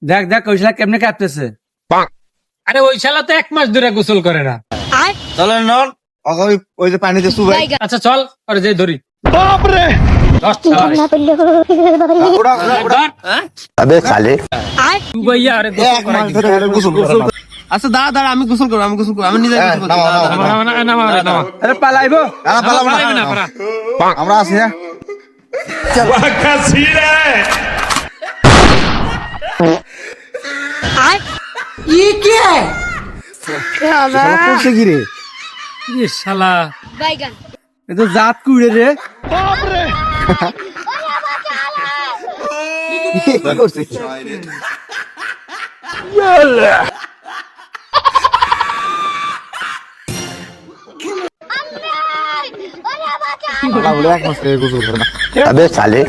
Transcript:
দেখ দেখ ওই শালা কেমনে কাঁপতেছে। আরে ওই শালা তো 1 মাস ধরে গোসল করে না। চলেন নন ওই যে পানিতে চুবাই। আচ্ছা চল আরে যে ধরি। अबे साले তুই ভাইয়া আরে গোসল করাই দিবি। আচ্ছা দাঁড়া দাঁড়া, আমি গোসল করবো, আমি নিজে গোসল করবো। নামা, নামা। আরে পালাইবো। পালাইবে না, পালা। আমরা আছি হ্যাঁ। করছে কি রে? এ শালা এ তো জাত কুড়ে রে। কি করছে? এক মাস থেকে গোসল করে না। अबे साले